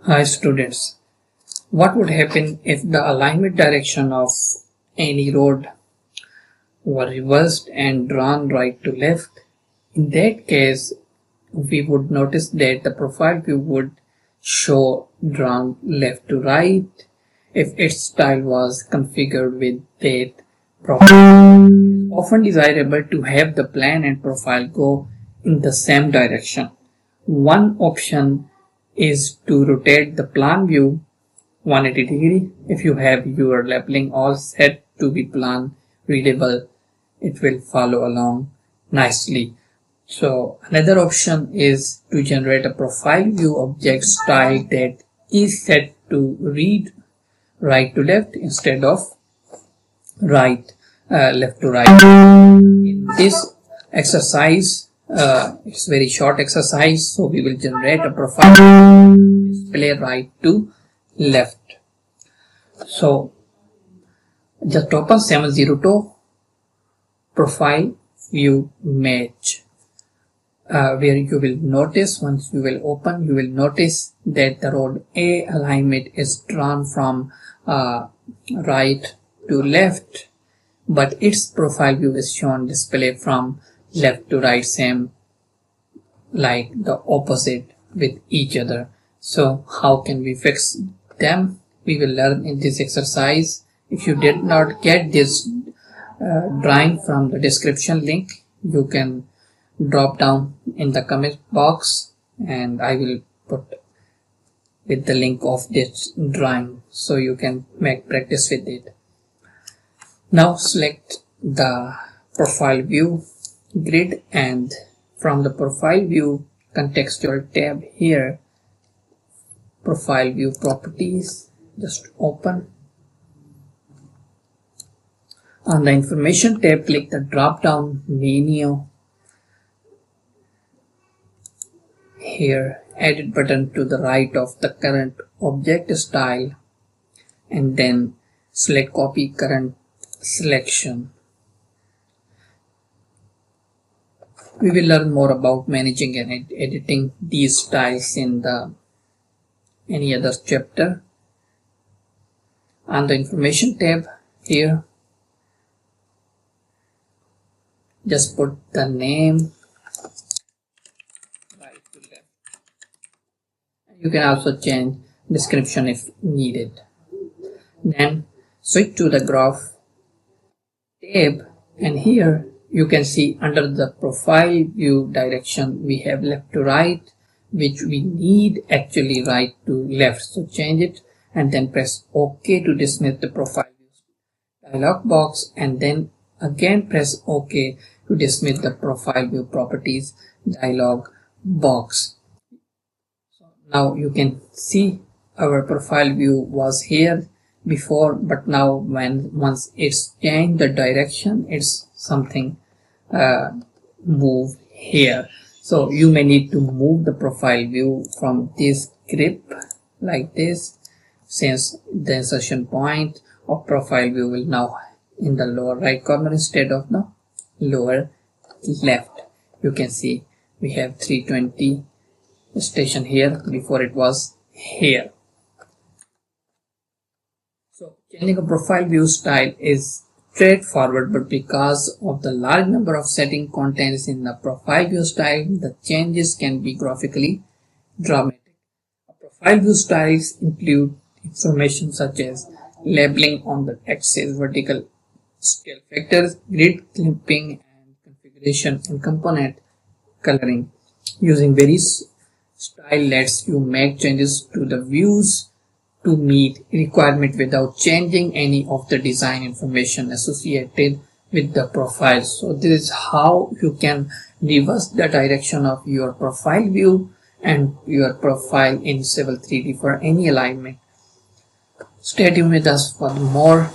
Hi students, what would happen if the alignment direction of any road were reversed and drawn right to left? In that case, we would notice that the profile view would show drawn left to right if its style was configured with that profile. It is often desirable to have the plan and profile go in the same direction. One option is to rotate the plan view 180 degree. If you have your labeling all set to be plan readable, it will follow along nicely. So another option is to generate a profile view object style that is set to read right to left instead of left to right. In this exercise, it's very short exercise, so we will generate a profile display right to left. So just open 702 profile view match, where you will notice, once you will open, you will notice that the road A alignment is drawn from right to left, but its profile view is shown display from left to right, same like the opposite with each other. So how can we fix them? We will learn in this exercise. If you did not get this drawing from the description link, you can drop down in the comment box and I will put with the link of this drawing so you can make practice with it. Now select the profile view grid, and from the profile view contextual tab here, profile view properties, just open. On the information tab, click the drop down menu here, edit button to the right of the current object style, and then select copy current selection. We will learn more about managing and editing these styles in any other chapter. On the information tab here, just put the name right to left. You can also change description if needed. Then switch to the graph tab, and here you can see under the profile view direction we have left to right, which we need actually right to left. So change it and then press OK to dismiss the profile view dialog box, and then again press OK to dismiss the profile view properties dialog box. So now you can see our profile view was here before, but now once it's changed the direction, it's something move here. So you may need to move the profile view from this grip like this, since the insertion point of profile view will now in the lower right corner instead of the lower left. You can see we have 320 station here, before it was here. So changing a profile view style is straightforward, but because of the large number of setting contents in the profile view style, the changes can be graphically dramatic. Profile view styles include information such as labeling on the axis, vertical scale factors, grid clipping, and configuration and component coloring. Using various style lets you make changes to the views to meet requirement without changing any of the design information associated with the profile. So this is how you can reverse the direction of your profile view and your profile in Civil 3D for any alignment. Stay tuned with us for more